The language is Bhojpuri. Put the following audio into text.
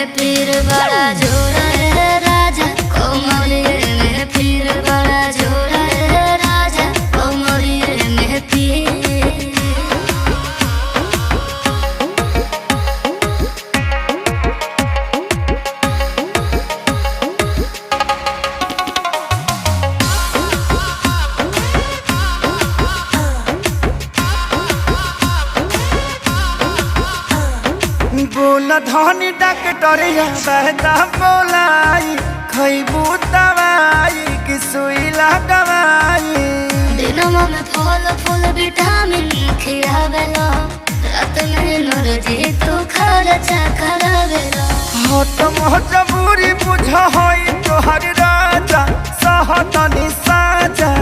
में फिर बड़ा जोड़ा है राजा, कोमरिए में फिर बड़ा जोड़ा है राजा, कोमरिए में फिर। बोला धनी डॉक्टरिया बहता बोलाई, खैबू दवाई कि सुई लगवाई। दिनमा में फल फूल विटामिन खियावेला, रात में एनर्जी तू खर्चा करावेला। हो तो मजबूरी बुझ होई तोहर राजा, सहतनी साजा।